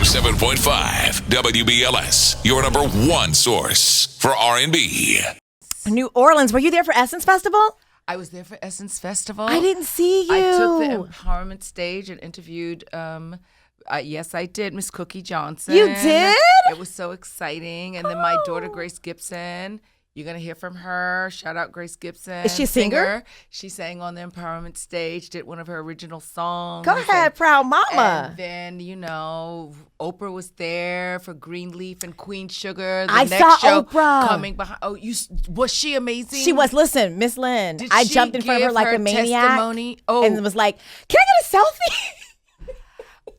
107.5 WBLS, your number one source for R&B. New Orleans, were you there for Essence Festival? I was there for Essence Festival. I didn't see you. I took the empowerment stage and interviewed, yes, I did, Miss Cookie Johnson. You did? It was so exciting. And then my daughter, Grace Gibson, you're going to hear from her. Shout out Grace Gibson. Is she a singer? She sang on the empowerment stage, did one of her original songs. Go ahead, proud mama. And then, Oprah was there for Greenleaf and Queen Sugar. The I next saw show Oprah. coming behind. Oh, was she amazing? She was. Listen, Miss Lynn, Did I she jumped in front of her give like her a maniac testimony? Oh. and was like, can I get a selfie?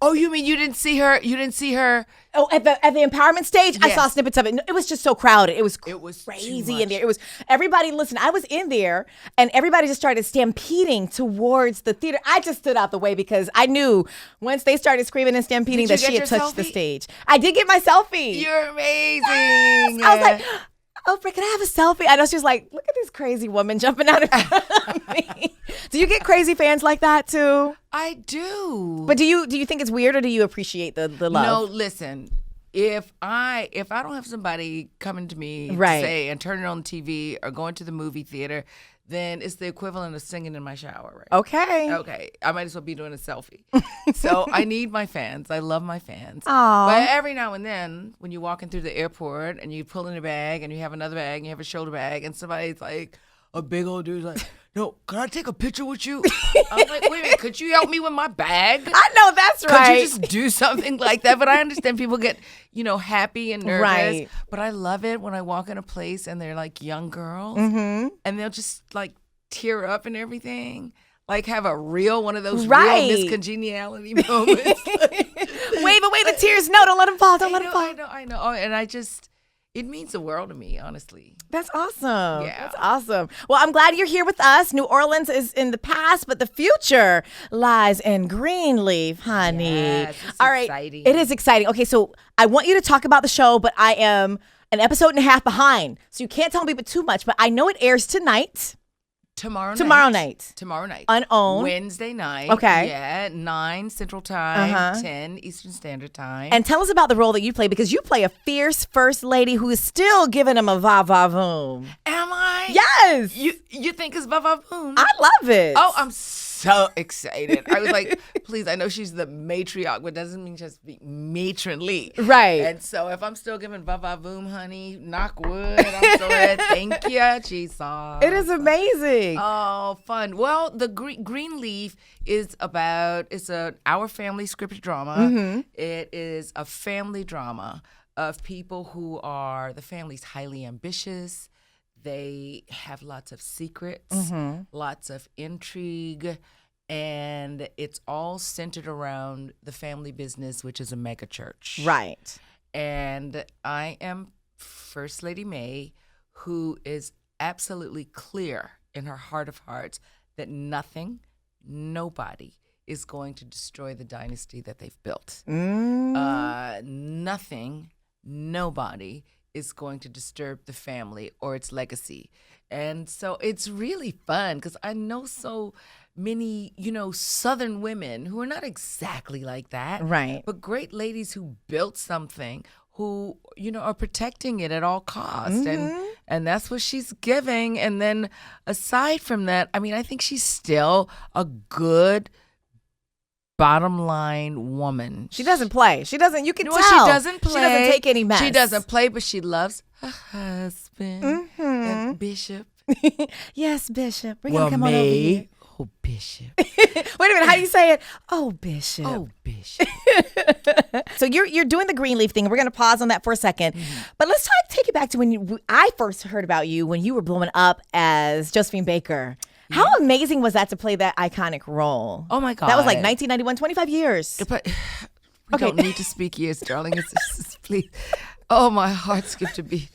Oh, you mean you didn't see her? You didn't see her? Oh, at the empowerment stage, I Yes. saw snippets of it. It was just so crowded. It was too crazy much. in there. It was everybody. Listen, I was in there, and everybody just started stampeding towards the theater. I just stood out the way because I knew once they started screaming and stampeding Did you that she get had your touched the selfie? stage. I did get my selfie. You're amazing. Yes! I was like, Oprah, can I have a selfie? I know she was like, look at this crazy woman jumping out in front of me. Do you get crazy fans like that too? I do. But do you think it's weird or do you appreciate the love? No, listen. If I don't have somebody coming to me Right. to say and turn it on TV or going to the movie theater, then it's the equivalent of singing in my shower, right? Okay. Okay, I might as well be doing a selfie. So I need my fans. I love my fans. Aw. But every now and then, when you're walking through the airport and you pull in a bag and you have another bag and you have a shoulder bag and somebody's like, a big old dude's like, no, can I take a picture with you? I'm like, wait a minute, could you help me with my bag? I know that's right. Could you just do something like that? But I understand people get, happy and nervous. Right. But I love it when I walk in a place and they're like young girls Mm-hmm. and they'll just like tear up and everything. Like have a real one of those Right. real miscongeniality moments. Wave away the tears. No, don't let them fall. Don't let them fall. I know. Oh, and it means the world to me, honestly. That's awesome. Yeah. That's awesome. Well, I'm glad you're here with us. New Orleans is in the past, but the future lies in Greenleaf, honey. Yes, it's All right. exciting. It is exciting. Okay, so I want you to talk about the show, but I am an episode and a half behind. So you can't tell me too much, but I know it airs tonight. Tomorrow night. Unowned. Unowned. Wednesday night. Okay. Yeah, 9 Central Time, Uh-huh. 10 Eastern Standard Time. And tell us about the role that you play, because you play a fierce first lady who is still giving him a va-va-voom. Am I? Yes. You think it's va-va-boom? I love it. Oh, I'm so excited. I was like, please, I know she's the matriarch, but doesn't mean just be matronly. Right. And so if I'm still giving va-va-voom, honey, knock wood, I'm so ready. Thank you, Jesus. It is amazing. Oh, fun. Well, the Greenleaf is it's our family scripted drama. Mm-hmm. It is a family drama of people who are, the family's highly ambitious. They have lots of secrets, Mm-hmm. lots of intrigue, and it's all centered around the family business, which is a mega church. Right. And I am First Lady May, who is absolutely clear in her heart of hearts that nobody is going to destroy the dynasty that they've built. Nobody is going to disturb the family or its legacy. And so it's really fun because I know so many, Southern women who are not exactly like that. Right. But great ladies who built something, who, are protecting it at all costs. Mm-hmm. And that's what she's giving. And then aside from that, I think she's still a good bottom line woman. She doesn't play. She doesn't. You can Well, tell. she doesn't play. She doesn't take any mess. She doesn't play, but she loves her husband Mm-hmm. and Bishop. Yes, Bishop. We're gonna come on over here. Oh, Bishop. Wait a minute. How do you say it? Oh, Bishop. Oh, Bishop. So you're doing the Greenleaf thing. We're gonna pause on that for a 2nd, but let's take it back to when I first heard about you when you were blowing up as Josephine Baker. How amazing was that to play that iconic role? Oh, my God. That was like 1991, 25 years. But we don't need to speak years, darling. It's just, please. Oh, my heart skipped a beat.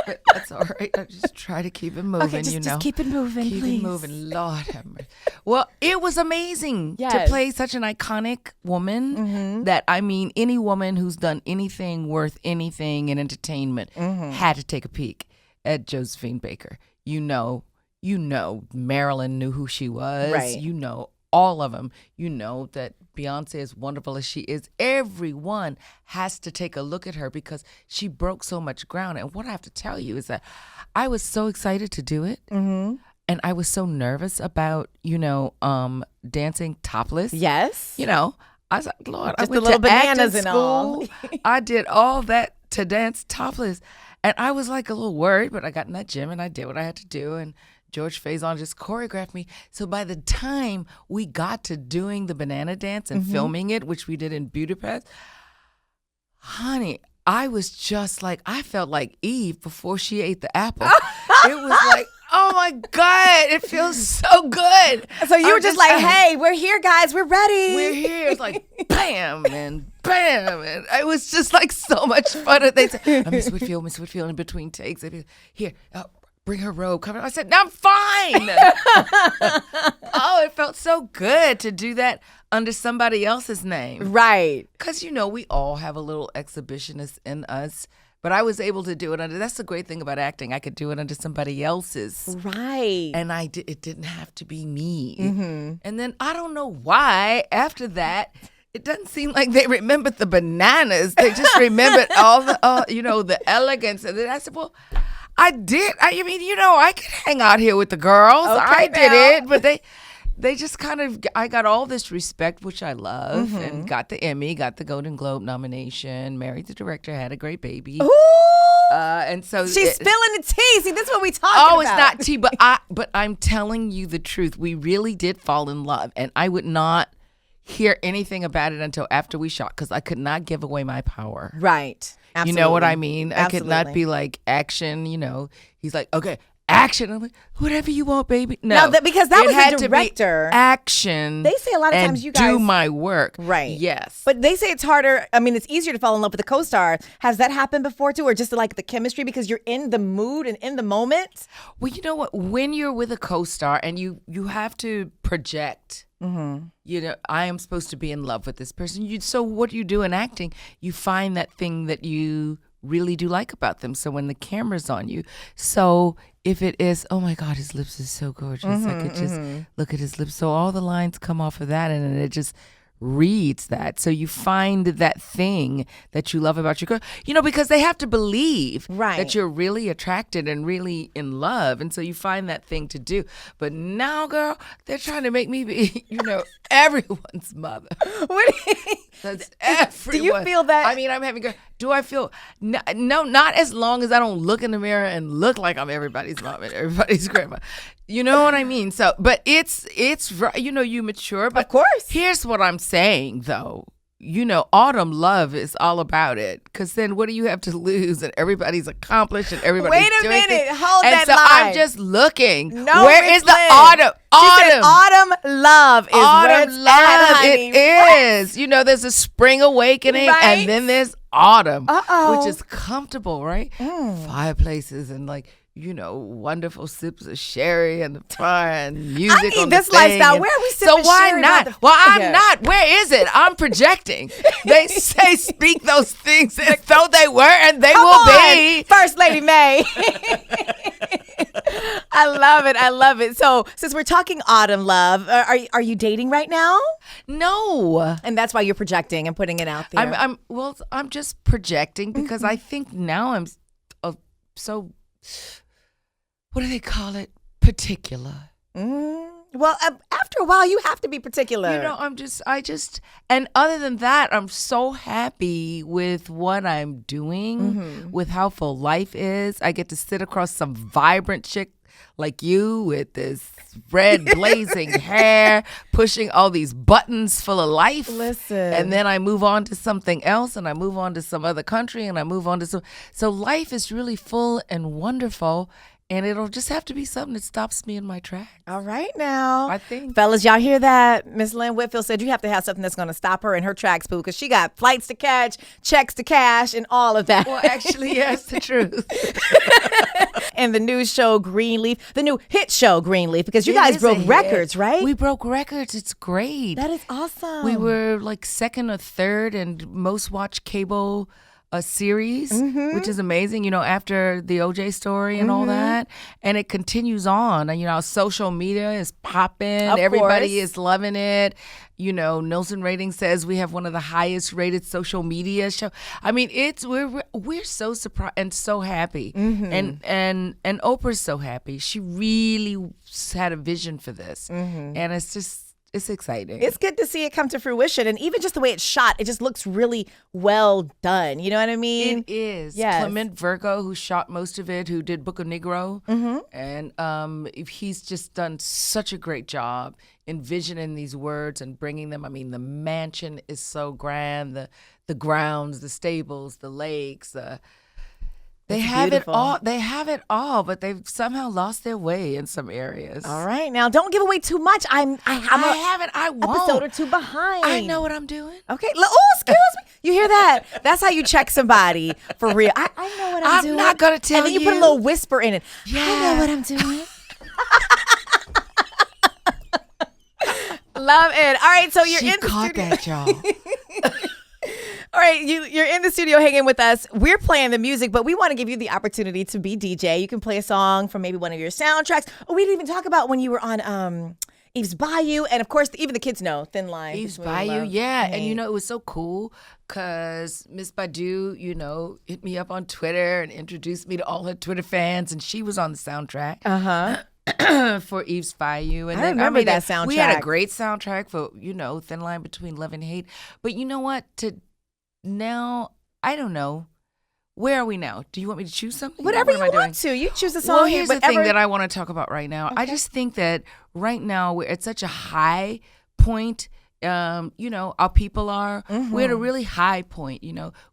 But that's all right. I just try to keep it moving, Okay, just keep it moving, Keep please. it moving. Lord have mercy. Well, it was amazing to Yes. play such an iconic woman that, any woman who's done anything worth anything in entertainment had to take a peek at Josephine Baker. Marilyn knew who she was. Right. All of them. That Beyonce, as wonderful as she is, everyone has to take a look at her because she broke so much ground. And what I have to tell you is that I was so excited to do it. Mm-hmm. And I was so nervous about, dancing topless. Yes. I was like, Lord, Just I went the little to acting bananas and all. school. I did all that to dance topless. And I was like a little worried, but I got in that gym and I did what I had to do. And George Faison just choreographed me. So by the time we got to doing the banana dance and filming it, which we did in Budapest, honey, I was just like, I felt like Eve before she ate the apple. It was like, oh my God, it feels so good. So you were just like, hey, we're here, guys. We're ready. We're here. It's like bam and bam. And it was just like so much fun. And they said, Miss Whitfield, in between takes. They'd be, here, bring her robe. Cover. I said, no, I'm fine. Oh, it felt so good to do that under somebody else's name. Right. Because, we all have a little exhibitionist in us. But I was able to do it under, that's the great thing about acting. I could do it under somebody else's. Right. And it didn't have to be me. Mm-hmm. And then I don't know why, after that, it doesn't seem like they remembered the bananas. They just remembered all the, the elegance. And then I said, well, I did. I could hang out here with the girls. Okay, I did now. it. But they just kind of, I got all this respect, which I love, and got the Emmy, got the Golden Globe nomination, married the director, had a great baby. Ooh. And so She's spilling the tea. See, this is what we talking about. about. It's not tea, but I'm telling you the truth. We really did fall in love, and I would not hear anything about it until after we shot because I could not give away my power. Right. Absolutely. You know what I mean? Absolutely. I could not be like action. He's like, okay, action. I'm like, whatever you want, baby. No, because that was had the director. To be action. They say a lot of times you guys do my work. Right. Yes. But they say it's harder. I mean, it's easier to fall in love with a co-star. Has that happened before too, or just like the chemistry because you're in the mood and in the moment? Well, you know what? When you're with a co-star and you have to project. Mm-hmm. I am supposed to be in love with this person. So what you do in acting, you find that thing that you really do like about them. So when the camera's on you, so if it is, oh my God, his lips is so gorgeous. I could just look at his lips. So all the lines come off of that and it just reads that. So you find that thing that you love about your girl, because they have to believe that you're really attracted and really in love. And so you find that thing to do. But now, girl, they're trying to make me be, everyone's mother. That's everyone. Do you feel that? I mean, I'm having, do I feel, no, not as long as I don't look in the mirror and look like I'm everybody's mom and everybody's grandma. You know what I mean? So, but it's you mature. But of course. Here's what I'm saying, though. Autumn love is all about it. Because then what do you have to lose? And everybody's accomplished and everybody's Wait a doing minute. things. Hold and that so line. I'm just looking. No, where Miss is the Lynn. autumn? She said autumn love is where it's love. at, honey. It is. There's a spring awakening Right? and then there's autumn, Uh-oh. which is comfortable, right? Fireplaces and wonderful sips of sherry and the fire and music. I need on this the thing. lifestyle. Where are we sipping So why sherry not? by the Well, I'm fire? not. Where is it? I'm projecting. They say speak those things as though they were, and they Come will on, be. First Lady May. I love it. I love it. So since we're talking autumn love, are you dating right now? No. And that's why you're projecting and putting it out there. I'm just projecting because I think now I'm so. What do they call it? Particular. Well, after a while, you have to be particular. And other than that, I'm so happy with what I'm doing, with how full life is. I get to sit across some vibrant chick like you with this red blazing hair, pushing all these buttons full of life. Listen. And then I move on to something else and I move on to some other country and I move on to so life is really full and wonderful. And it'll just have to be something that stops me in my tracks. All right now. I think. Fellas, y'all hear that? Miss Lynn Whitfield said you have to have something that's going to stop her in her tracks, boo, because she got flights to catch, checks to cash, and all of that. Well, actually, yes, the truth. And the new show Greenleaf, the new hit show Greenleaf, because you guys broke records, right? We broke records. It's great. That is awesome. We were like second or third and most watched cable series, which is amazing, after the OJ story and all that. And it continues on. And, social media is popping. Of Everybody course. is loving it. Nielsen rating says we have one of the highest rated social media show. I mean, we're so surprised and so happy, and Oprah's so happy. She really had a vision for this, and it's exciting. It's good to see it come to fruition, and even just the way it's shot, it just looks really well done. You know what I mean? It is. Yes. Clement Virgo, who shot most of it, who did Book of Negro, and he's just done such a great job envisioning these words and bringing them. I mean, the mansion is so grand, the grounds, the stables, the lakes, They have it all. They have it all, but they've somehow lost their way in some areas. All right, now don't give away too much. I haven't. I won't. Episode or two behind. I know what I'm doing. Okay. Oh, excuse me. You hear that? That's how you check somebody for real. I know what I'm doing. I'm not gonna tell you. And then you put a little whisper in it. Yeah. I know what I'm doing. Love it. All right, so you're She in the caught studio. that, y'all. All right, you're in the studio hanging with us. We're playing the music, but we want to give you the opportunity to be DJ. You can play a song from maybe one of your soundtracks. Oh, we didn't even talk about when you were on Eve's Bayou, and of course, even the kids know Thin Line. Eve's Bayou, yeah. And it was so cool because Miss Badu, hit me up on Twitter and introduced me to all her Twitter fans, and she was on the soundtrack. For Eve's Bayou. And I remember that soundtrack. We had a great soundtrack for, Thin Line Between Love and Hate. But you know what? Now, I don't know. Where are we now? Do you want me to choose something? Whatever you want to. You choose a song. Well, here's the thing that I want to talk about right now. Okay. I just think that right now we're at such a high point. Our people are. We're at a really high point.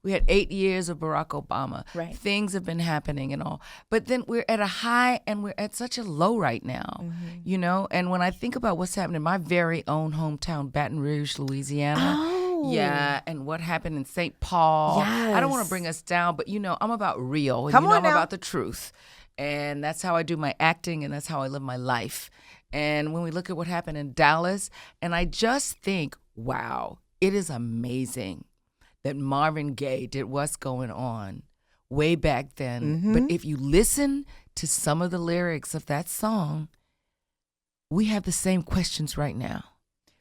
We had 8 years of Barack Obama. Right. Things have been happening and all. But then we're at a high and we're at such a low right now. And when I think about what's happening in my very own hometown, Baton Rouge, Louisiana. Oh. Yeah, and what happened in St. Paul. Yes. I don't want to bring us down, but I'm about real. Come on I'm now. about the truth. And that's how I do my acting and that's how I live my life. And when we look at what happened in Dallas, and I just think, wow, it is amazing that Marvin Gaye did What's Going On way back then. But if you listen to some of the lyrics of that song, we have the same questions right now.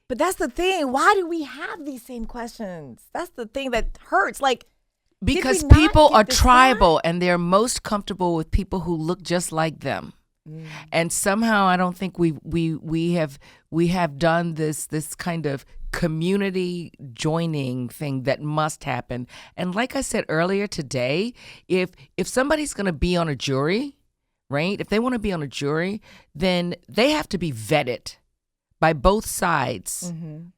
But that's the thing. Why do we have these same questions? That's the thing that hurts. Because people are tribal and they're most comfortable with people who look just like them. And somehow I don't think we have done this kind of community joining thing that must happen. And like I said earlier today, if somebody's going to be on a jury, right? If they want to be on a jury, then they have to be vetted by both sides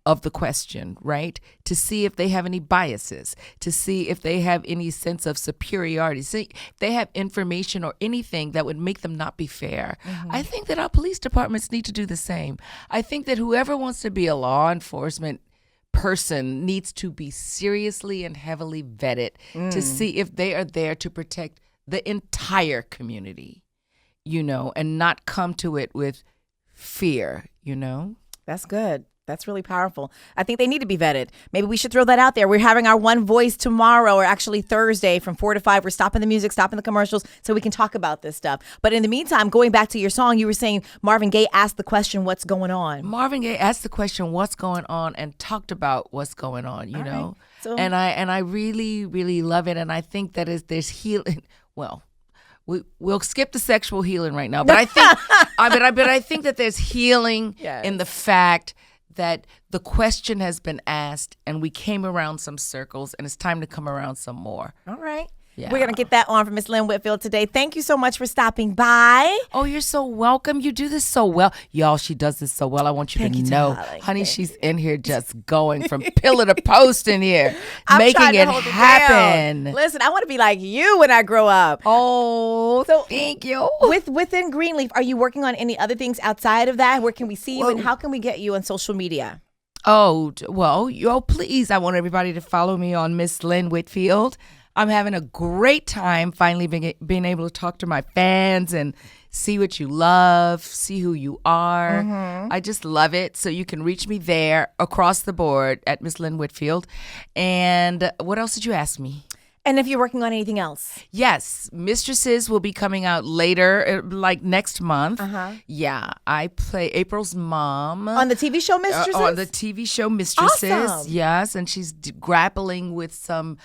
of the question, right? To see if they have any biases, to see if they have any sense of superiority, see if they have information or anything that would make them not be fair. I think that our police departments need to do the same. I think that whoever wants to be a law enforcement person needs to be seriously and heavily vetted to see if they are there to protect the entire community, and not come to it with fear, That's good. That's really powerful. I think they need to be vetted. Maybe we should throw that out there. We're having our One Voice tomorrow, or actually Thursday from 4 to 5. We're stopping the music, stopping the commercials so we can talk about this stuff. But in the meantime, going back to your song, you were saying Marvin Gaye asked the question, what's going on? Marvin Gaye asked the question, what's going on, and talked about what's going on, you know? Right. So, and I really, really love it. And I think that there's healing. Well, we'll skip the sexual healing right now, but I think, I think that there's healing in the fact that the question has been asked, and we came around some circles, and it's time to come around some more. All right. Yeah. We're going to get that on from Miss Lynn Whitfield today. Thank you so much for stopping by. Oh, you're so welcome. You do this so well. Y'all, she does this so well. I want you to know. darling. Honey, she's in here just going from pillar to post in here, I'm making trying to it hold happen. down. Listen, I want to be like you when I grow up. Oh, So thank you. Within Greenleaf, are you working on any other things outside of that? Where can we see you, and how can we get you on social media? Oh, well, please. I want everybody to follow me on Miss Lynn Whitfield. I'm having a great time finally being able to talk to my fans and see what you love, see who you are. I just love it. So you can reach me there across the board at Miss Lynn Whitfield. And what else did you ask me? And if you're working on anything else? Yes, Mistresses will be coming out later, like next month. Yeah, I play April's mom. On the TV show Mistresses? On the TV show Mistresses. Awesome. Yes, and she's grappling with some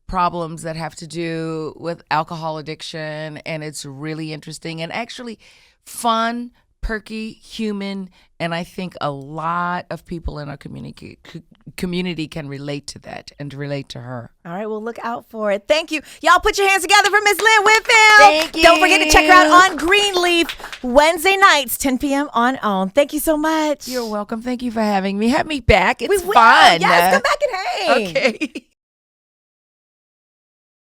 problems that have to do with alcohol addiction, and it's really interesting and actually fun, perky, human, and I think a lot of people in our community can relate to that and relate to her. All right, well, look out for it. Thank you. Y'all put your hands together for Miss Lynn Whitfield. Thank you. Don't forget to check her out on Greenleaf Wednesday nights, 10 p.m. on OWN. Thank you so much. You're welcome. Thank you for having me. Have me back. It's we will. fun. Yes, come back and hang. Okay.